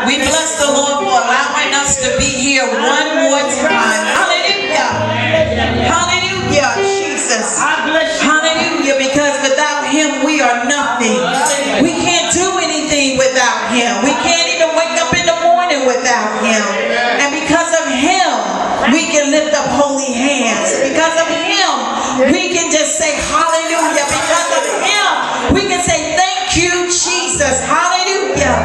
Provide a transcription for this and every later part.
We bless the Lord for allowing us to be here one more time. Hallelujah. Hallelujah, Jesus. Hallelujah, because without him we are nothing. We can't do anything without him. We can't even wake up in the morning without him. And because of him, we can lift up holy hands. Because of him, we can just say hallelujah. Because of him, we can say thank you, Jesus. Hallelujah.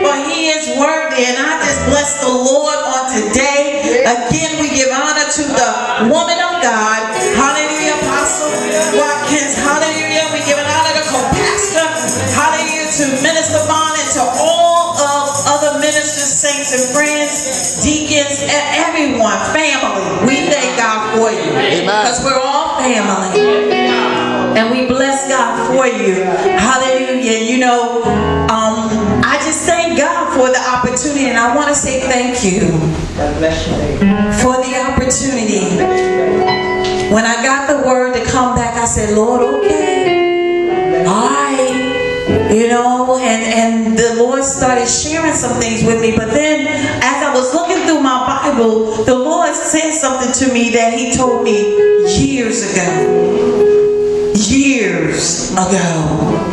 For he is worthy. And I just bless the Lord on today. Again, we give honor to the woman of God. Hallelujah, Apostle Watkins. Hallelujah. We give an honor to co-pastor. Hallelujah, to Minister Vaughn and to all of other ministers, saints and friends, deacons, and everyone, family. We thank God for you. Because we're all family. And we bless God for you. Hallelujah. You know, I just thank God for the opportunity, and I want to say thank you for the opportunity. When I got the word to come back, I said, Lord, okay, all right, you know, and the Lord started sharing some things with me. But then, as I was looking through my Bible, the Lord said something to me that he told me years ago.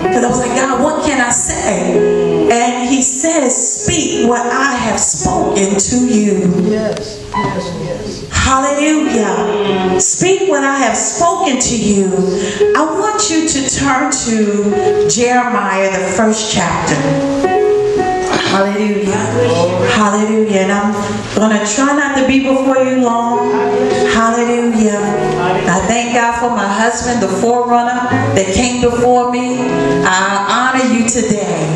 Because I was like, God, what can I say? And he says, speak what I have spoken to you. Yes. Hallelujah. Speak what I have spoken to you. I want you to turn to Jeremiah, the 1st chapter. Hallelujah. Hallelujah. And I'm going to try not to be before you long. Hallelujah. I thank God for my husband, the forerunner that came before me. I honor you today.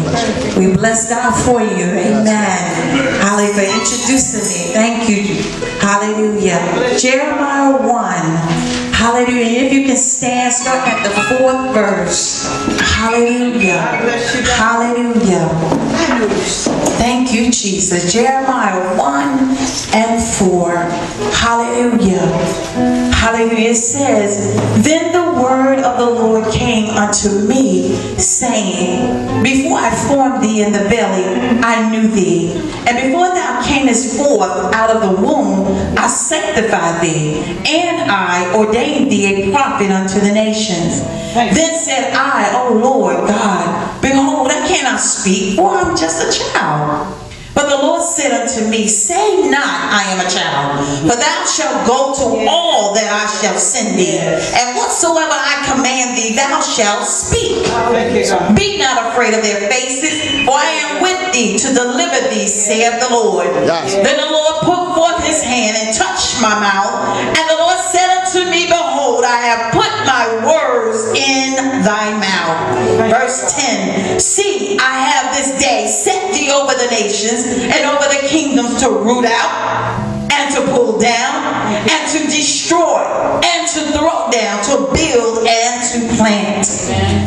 We bless God for you. Amen. Hallelujah. For introducing me. Thank you. Hallelujah. Jeremiah 1. Hallelujah. And if you can stand, start at the 4th verse. Hallelujah. Hallelujah. Thank you, Jesus. Jeremiah 1 and 4. Hallelujah. Hallelujah. It says, then the word of the Lord came unto me, saying, before I formed thee in the belly, I knew thee. And before thou camest forth out of the womb, I sanctified thee, and I ordained thee a prophet unto the nations. Then said I, O Lord God, behold, I cannot speak, for I'm just a child. But the Lord said unto me, say not, I am a child, for thou shalt go to all that I shall send thee, and whatsoever I command thee, thou shalt speak. Be not afraid of their faces, for I am with thee to deliver thee, saith the Lord. Then the Lord put forth his hand and touched my mouth, and the Lord said unto me, behold, I have put my words in thy mouth. Verse 10, see, I have this day set thee over the nations, and over the kingdoms, to root out, and to pull down, and to destroy, and to throw down, to build, and to plant.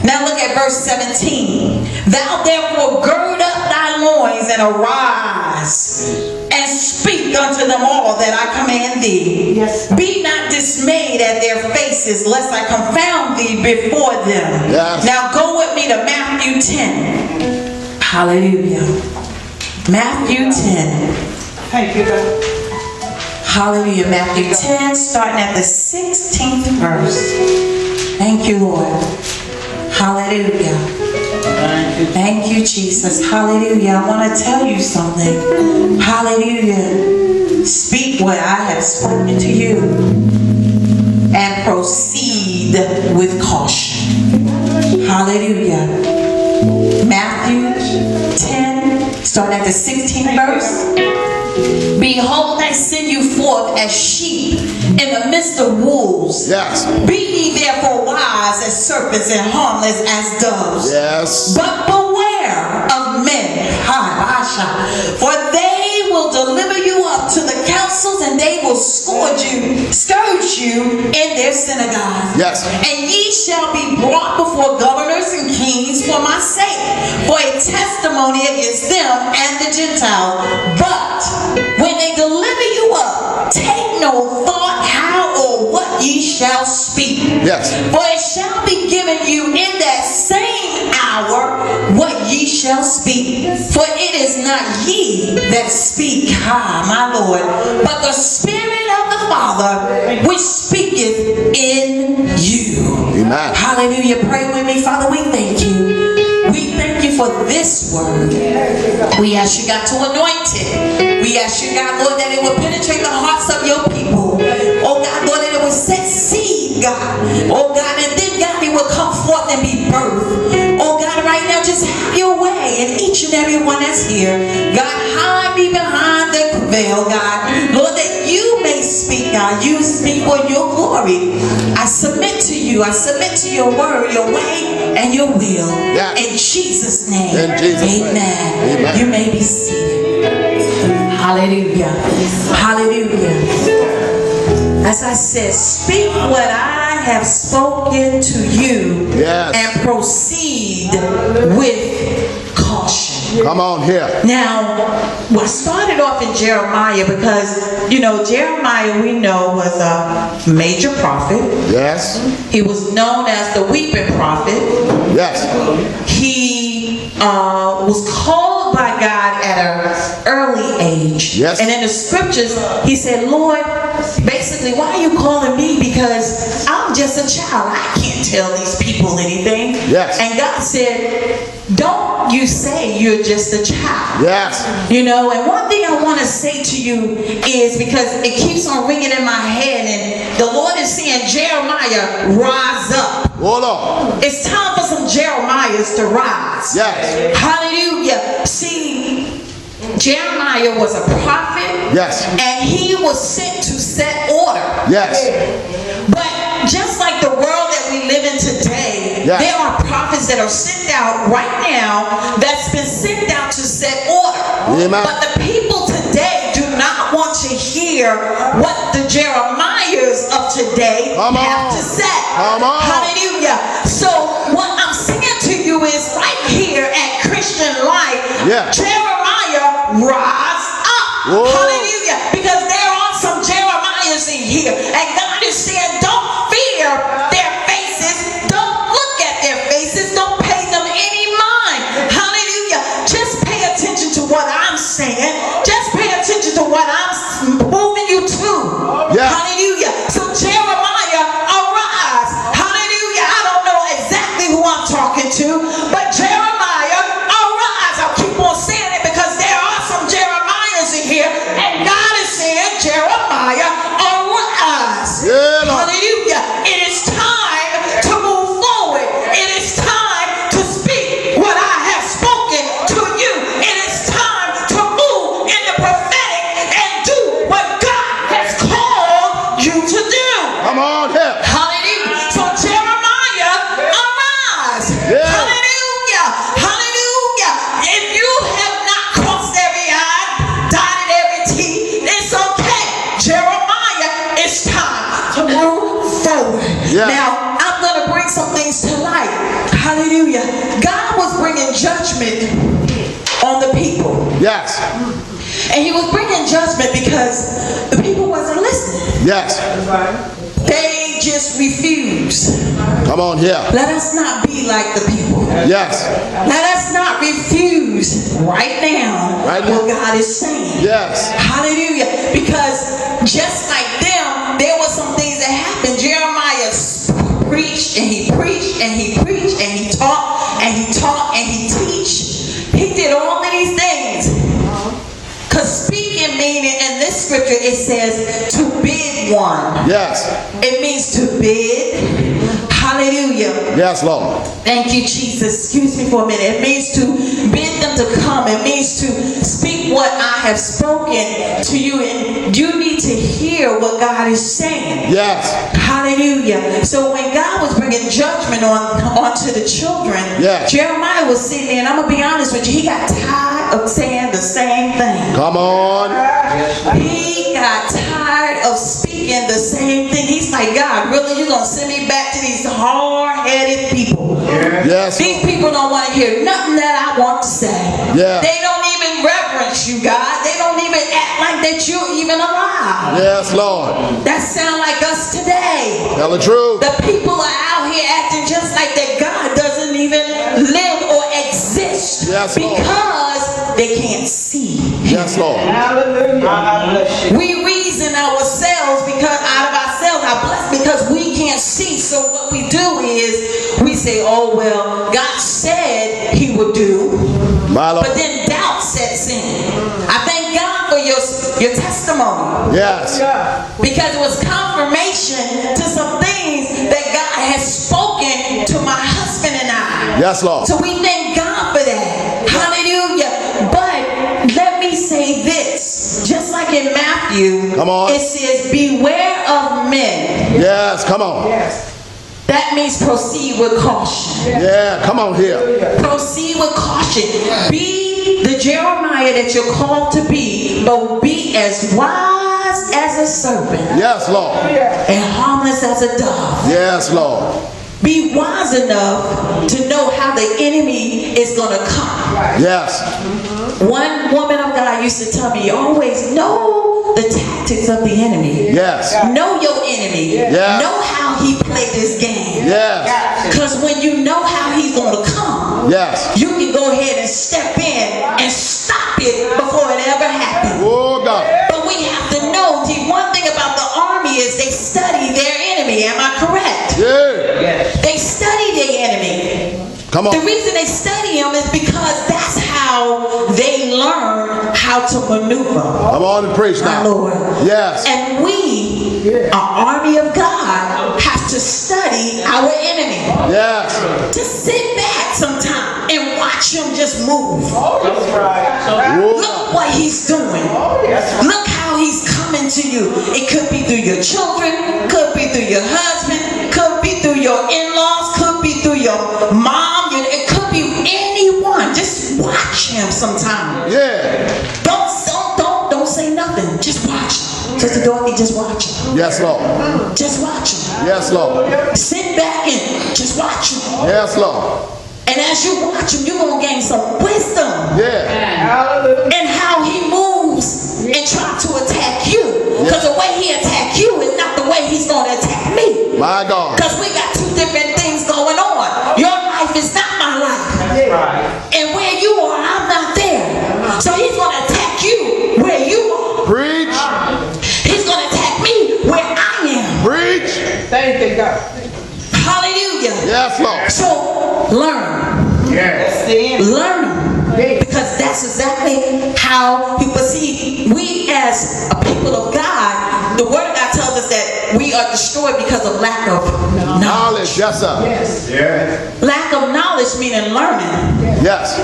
Now look at verse 17. Thou therefore gird up thy loins, and arise, and speak unto them all that I command thee. Be not dismayed at their faces, lest I confound thee before them. Now go with me to Matthew 10. Hallelujah. Matthew 10. Thank you, God. Hallelujah. Matthew 10, starting at the 16th verse. Thank you, Lord. Hallelujah. Thank you, Jesus. Hallelujah. I want to tell you something. Hallelujah. Speak what I have spoken to you, and proceed with caution. Hallelujah. Matthew 10, starting at the 16th verse. Behold, I send you forth as sheep in the midst of wolves. Be ye therefore wise as serpents and harmless as doves. But beware of men, for they will deliver you up to the councils, and they will scourge you in their synagogues. And ye shall be brought before governors and kings for my sake, for a testimony against them and the Gentiles. But when they deliver you up, take no thought how or what ye shall speak. For it shall be given you in that same hour what ye shall speak. For it is not ye that speak, my Lord, but the Spirit of the Father which speaketh in you. Amen. Hallelujah. Pray with me. Father, we thank you. We thank you for this word. We ask you, God, to anoint it. We ask you, God, Lord, that it will penetrate the hearts of your people. Oh, God, Lord, that it will set seed, God. Oh, God, and then, God, it will come forth and be birthed. Oh, God, right now, just have your way in each and every one that's here. God, hide me behind the veil, God. Lord, that you may speak, God. Use me for your glory. I submit to you. I submit to your word, your way, and your will. Yes. In Jesus' name. In Jesus' name. Amen. Amen. You may be seated. Hallelujah. Hallelujah. As I said, speak what I have spoken to you, Yes. and proceed with caution. Come on here. Now, I started off in Jeremiah because, Jeremiah, we know, was a major prophet. Yes. He was known as the weeping prophet. Yes. He was called by God at an early age. Yes. And in the scriptures, he said, Lord, basically, why are you calling me? Because I'm just a child. I can't tell these people anything. Yes. And God said, don't you say you're just a child. Yes. And one thing I want to say to you is, because it keeps on ringing in my head, and the Lord is saying, Jeremiah, rise up. Hold on. It's time for some Jeremiahs to rise. Yes. Hallelujah. See, Jeremiah was a prophet. Yes. And he was sent to set order. Yes. But just like the world that we live in today, yes. there are prophets that are sent out right now that's been sent out to set order. Amen. But the people today do not want to hear what the Jeremiahs of today have to say. Come on. Hallelujah. So what I'm saying to you is, right here at Christian Life, yeah. Jeremiah, rise up. Whoa. Hallelujah. Because there are some Jeremiahs in here. And God is saying, don't fear their faces. Don't look at their faces. Don't pay them any mind. Hallelujah. Just pay attention to what I'm saying. Just pay attention to what I'm moving you to. Yeah. Hallelujah. So Jeremiah, arise. Hallelujah. I don't know exactly who I'm talking to, but Jeremiah, arise. I'll keep on saying it because there are some Jeremiahs in here, and God is saying, Jeremiah, arise. Yeah, Lord. Hallelujah. It is time to move forward. It is time to speak what I have spoken to you. It is time to move in the prophetic and do what God has called you to do. Come on here. Hallelujah. So Jeremiah, arise. Yeah. Hallelujah. Hallelujah. If you have not crossed every I, dotted every T, it's okay. Jeremiah, it's time to move forward. Yeah. Now, I'm going to bring some things to light. Hallelujah. God was bringing judgment on the people. Yes. And he was bringing judgment because the people wasn't listening. Yes. They just refused. Come on here. Let us not be like the people. Yes. Let us not refuse right now what God is saying. Yes. Hallelujah. Because just like them, there were some things that happened. Jeremiah preached and he preached and he preached and he taught and he taught and he teached. He did all of these things. Because speaking meaning in this scripture, it says to bid one. Yes. It means to bid. Hallelujah. Yes, Lord. Thank you, Jesus. Excuse me for a minute. It means to bid them to come. It means to speak what I have spoken to you. And you need to hear what God is saying. Yes. Hallelujah. So when God was bringing judgment onto the children, yes. Jeremiah was sitting there, and I'm going to be honest with you, he got tired of saying the same thing. Come on. He got tired of speaking the same thing. He's like, God, really? You're going to send me back to these hard-headed people? Yes. These people don't want to hear nothing that I want to say. Yeah. They don't even reverence you, God. They don't even act like that you're even alive. Yes, Lord. That sound like us today. Tell the truth. The people are out here acting just like that God doesn't even live or exist. Yes, Lord. Because they can't see. Yes, Lord. We reason ourselves because out of ourselves are blessed because we can't see. So what we do is we say, oh well, God said he would do, My Lord. but then doubt sets in. I thank God for your testimony Yes. because it was confirmation to some things that God has spoken to my husband and I. Yes, Lord. So we thank God for that. Hallelujah. But let me say this. Just like in Matthew, Come on. it says, beware of men. Yes, come on. That means proceed with caution. Yeah, come on here. Proceed with caution. Be the Jeremiah that you're called to be, but be as wise as a serpent Yes, Lord. and harmless as a dove. Yes, Lord. Be wise enough to know how the enemy is going to come. Yes. One woman of God used to tell me, always know the tactics of the enemy. Yes. Know your enemy. Yeah. Know how he played this game. Yes. Because when you know how he's going to come, Yes. you can go ahead and step in and stop it before it ever happens. Oh, God. But we have to know, the one thing about the army is they study their enemy. Am I correct? Yeah. They study their enemy. Come The on. reason they study him is because that's how they learn how to maneuver. Come on and preach My now. Lord. Yes. And we, an army of God, have to study our enemy. Yes. Just sit back sometime and watch him just move. Oh, Look what he's doing. Look how he's coming to you. It could be through your children, could be through your husband, could be through your in-laws, could be through your mom. It could be anyone. Just watch him sometime. Yeah. Don't say nothing. Just watch him. Sister Dorothy, just watch him. Yes, Lord. Just watch him. Yes, Lord. Sit back and just watch him. Yes, Lord. And as you watch him, you're going to gain some wisdom Yeah. in how he moves and try to attack you. Because the way he attack you is not the way he's going to attack me. My God. Because we got two different things going on. Your life is not my life. And where you are, I'm not there. So he's going to attack you where you are. Preach. He's going to attack me where I am. Preach. Thank you, God. Hallelujah. Yes, Lord. So learn. Learn. Because that's exactly how people see. We as a people of God, the word of God tells us that we are destroyed because of lack of knowledge. Knowledge. Yes, sir. Lack of knowledge meaning learning. Yes.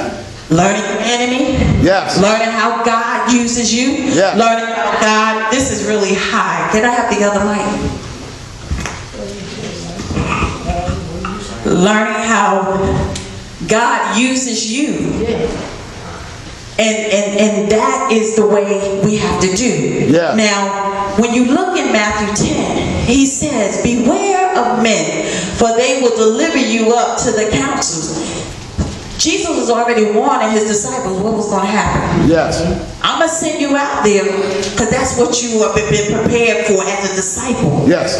Learning your enemy. Yes. Learning how God uses you. Yeah. Learning how God, this is really high. Can I have the other mic? Learning how God uses you. And that is the way we have to do. Yeah. Now, when you look in Matthew 10, he says, beware of men, for they will deliver you up to the councils. Jesus was already warning his disciples what was going to happen. Yes. I'm going to send you out there because that's what you have been prepared for as a disciple. Yes.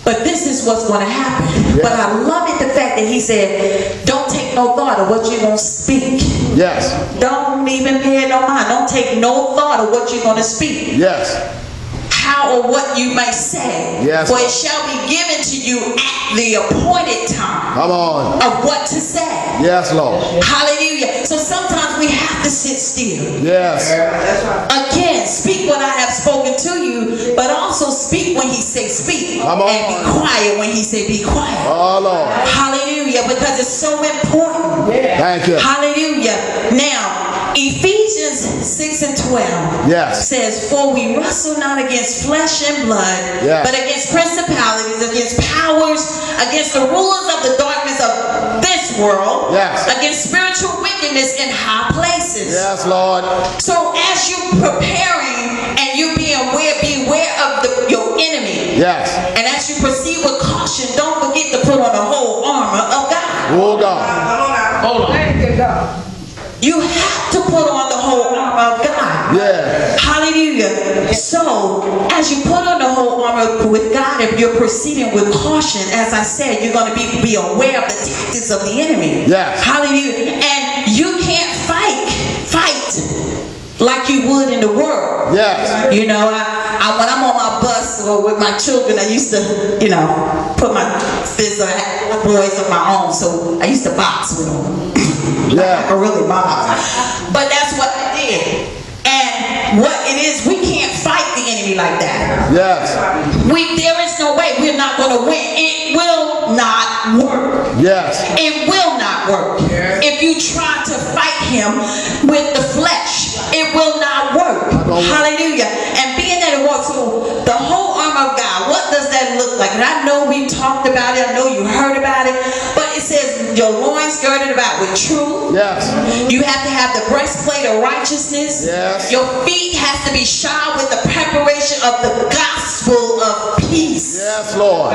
But this is what's going to happen. Yeah. But I love it, the fact that he said, don't take no thought of what you're going to speak. Yes. Don't even pay no mind. Don't take no thought of what you're going to speak. Yes. How or what you may say. Yes. For it shall be given to you at the appointed time Come on. of what to say. Yes, Lord. Hallelujah. So sometimes we have to sit still. Yes. Again, speak what I have spoken to you, but also speak when he say speak. Come on. And be quiet when he say be quiet. Oh, Lord. Hallelujah. Because it's so important. Thank you. Hallelujah. Now, Ephesians 6 and 12 Yes. says, for we wrestle not against flesh and blood, Yes. but against principalities, against powers, against the rulers of the darkness of this world, Yes. against spiritual wickedness in high places. Yes, Lord. So as you're preparing and you beware of your enemy, Yes. and as you proceed with caution, don't forget to put on the whole armor of God. Oh, God. Hold on. Thank you, God. You have to put on the whole armor of God. Yeah. Hallelujah. So, as you put on the whole armor with God, if you're proceeding with caution, as I said, you're going to be aware of the tactics of the enemy. Yes. Hallelujah. And you can't fight like you would in the world. Yes. You know, when I'm on my bus or with my children, I used to, put my fists on boys of my own, so I used to box with them. Yeah. I really box. But that's what I did. And what it is, we can't fight the enemy like that. Yes. There is no way we're not going to win. It will not work. Yes. It will not work. If you try to fight him with the flesh, it will not work. Hallelujah. And being that it works, so the whole armor of God, what does that look like? And I know we talked about it. I know you heard about it. But it says your loins girded about with truth. Yes. You have to have the breastplate of righteousness. Yes. Your feet have to be shod with the preparation of the gospel of peace. Yes, Lord.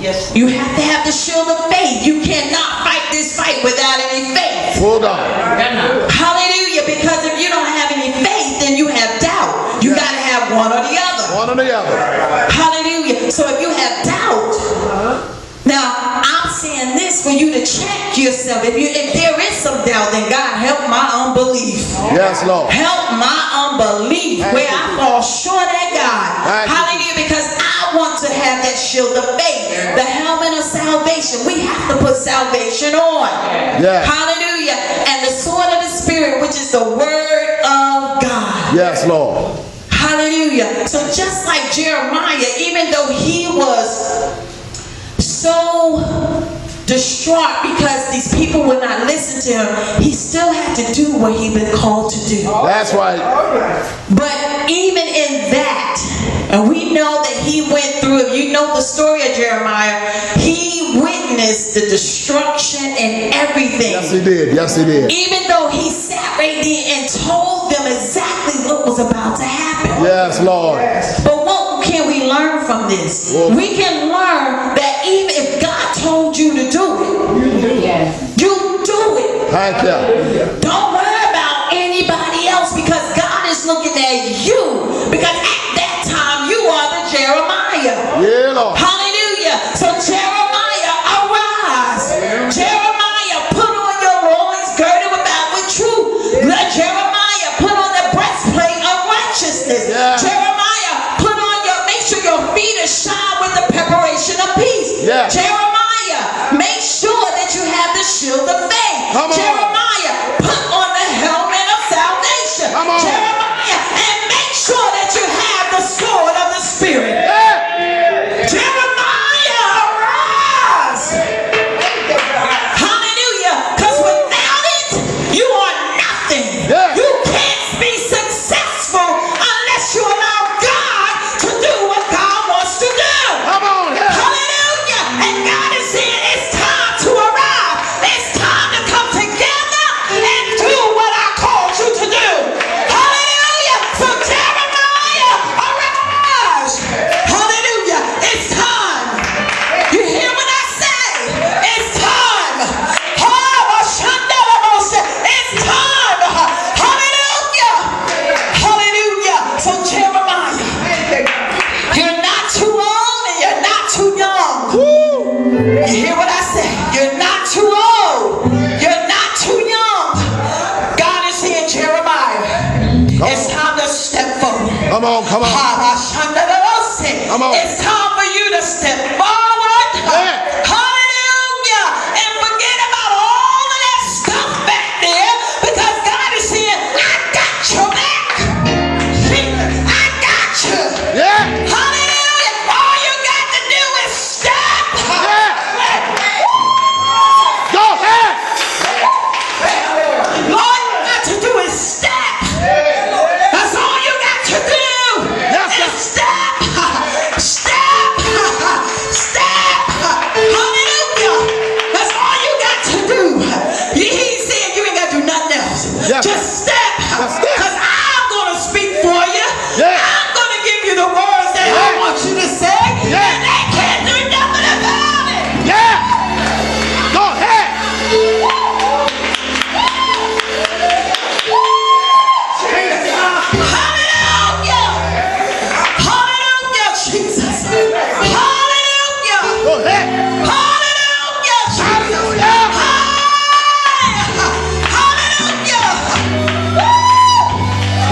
Yes. You have to have the shield of faith. You cannot fight this fight without any faith. Hold on. Hallelujah. Because if you don't have any faith, then you have doubt. You got to have one or the other. One or the other. Hallelujah. So if you have doubt, now I'm saying this for you to check yourself. If there is some doubt, then God help my unbelief. Yes, Lord. Help my unbelief where I fall short at God. Hallelujah. Because I want to have that shield of faith, the helmet of salvation. We have to put salvation on. Yes. Hallelujah. And the sword of the Spirit, which is the word of God. Yes, Lord. Hallelujah. So just like Jeremiah, even though he was so distraught because these people would not listen to him, he still had to do what he'd been called to do. That's right. But even in that, and we know that he went through, if you know the story of Jeremiah, he witnessed the destruction and everything. Yes, he did. Yes, he did. Even though he sat right there and told them exactly what was about to happen. Yes, Lord. But what can we learn from this? We can learn that even if God told you to do it, you do it. Thank you. Don't worry about anybody else because God is looking at you. Because at that time, you are the Jeremiah. Yeah, Lord. Hallelujah. So Jeremiah, arise. Jeremiah, put on your loins girded about with truth. Let Jeremiah, put on the breastplate of righteousness. Yeah. Jeremiah, make sure your feet are shod with the preparation of peace. Yeah. Jeremiah, make sure that you have the shield of faith. Come on. Jeremiah, put on the helmet of salvation. Come on. Jeremiah, and make sure that you have the sword of the Spirit. Yeah. Jeremiah, arise. Hallelujah. Because without it, you are nothing. Yeah. You can't be successful unless you allow God to do what God wants to do. Come on. Yeah. Hallelujah. And God is saying it's time to arise. It's time to come together and do what I called you to do. Hallelujah. So Jeremiah, arise. Hallelujah. It's time. You hear what I say? It's time. It's time. Hallelujah. Hallelujah. So Jeremiah, you're not too old and you're not too young. You hear what I say? You're not too old. You're not too young. God is saying, Jeremiah, it's time to step forward. Come on. Come on. Come on. It's time for you to step forward. Yeah. Hallelujah. And forget about all of that stuff back there because God is saying, I got your back. I got you. Yeah. Hallelujah. All you got to do is step. Yeah. Go ahead. All you got to do is step. That's all you got to do. Yes, is sir. step. Step.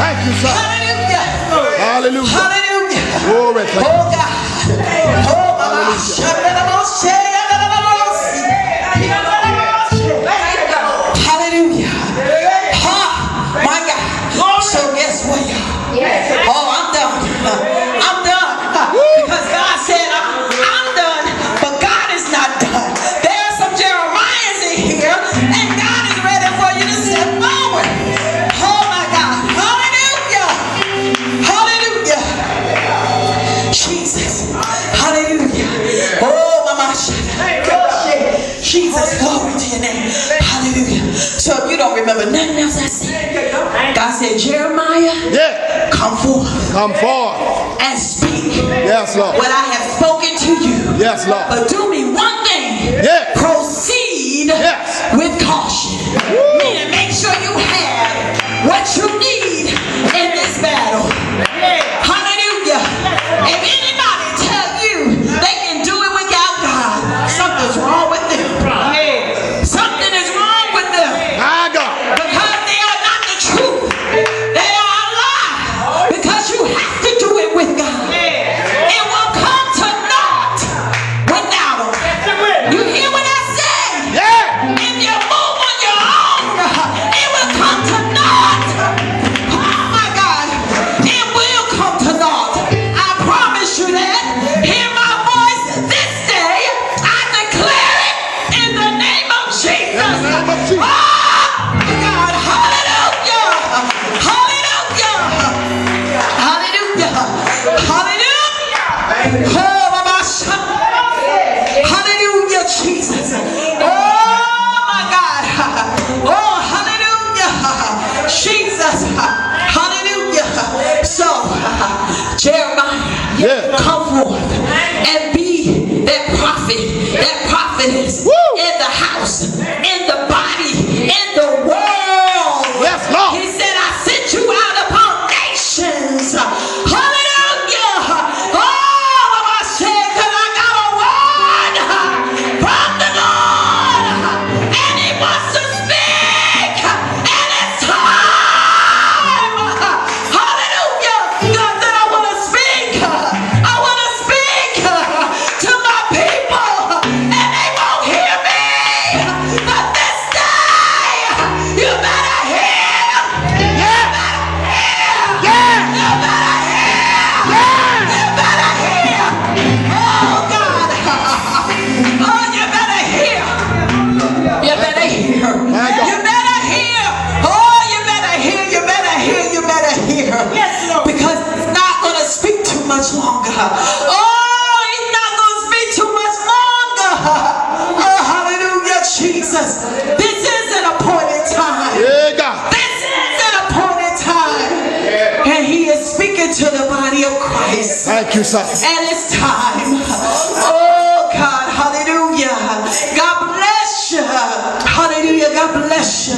Thank you, son. Hallelujah. Hallelujah. Hallelujah. Glory to Oh God. God. Oh Mama. Hallelujah. My God. So guess what, y'all? Oh, I'm done. I'm done. Because God said I'm done, but God is not done. There are some Jeremiahs in here, and God is ready for you to step forward. Oh my God. Hallelujah. Hallelujah. Jesus. Hallelujah. Oh, Mama. Jesus, glory to your name. Hallelujah. So if you don't remember nothing else I said, God said, Jeremiah, Yeah. come forth Come forth. and speak Yes, Lord. what I have spoken to you. Yes, Lord. But do me one thing. Yeah. Proceed Yes. with caution. Meaning make sure you have what you need in this battle. Hallelujah. If anybody tell you they can do it without God, something's wrong with them. Something is wrong with them. My God. Because they are not the truth. They are a lie. Because you have to do it with God. It will come to naught without Him. You hear what I say? Yeah. If you move on your own, it will come to naught. Oh my God. It will come to naught. I promise you that. Hear my voice this day. I declare it in the name of Jesus. In the name of Jesus. Oh God. Hallelujah. Hallelujah. Hallelujah. Hallelujah. Oh, Mama. Hallelujah, Jesus. Oh, my God. Oh, hallelujah. Jesus. Hallelujah. So, Jeremiah, Yeah. come forth and be that prophet, that prophetess Woo. in the house, in the body, in the world. Yes, Lord. He said, I sent you out upon nations. Hallelujah. Oh, Mama said, because I got a word from the Lord. And He wants to speak. And it's time. Hallelujah. God said, I want to speak. I want to speak to my people. And they won't hear me. But this day, you better hear. Yeah. Yeah. You better hear. You better hear. Oh, God. Oh, you better hear. You better hear. My God. You better hear. Oh, you better hear. You better hear. You better hear. Yes, Lord. Because He's not going to speak too much longer. Oh, He's not going to speak too much longer. Oh, hallelujah, Jesus. This is an appointed time. Yeah, God. This is an appointed time. And He is speaking to the body of Christ. Thank you, son. And it's time. Oh God, hallelujah. God bless you. Hallelujah. God bless you.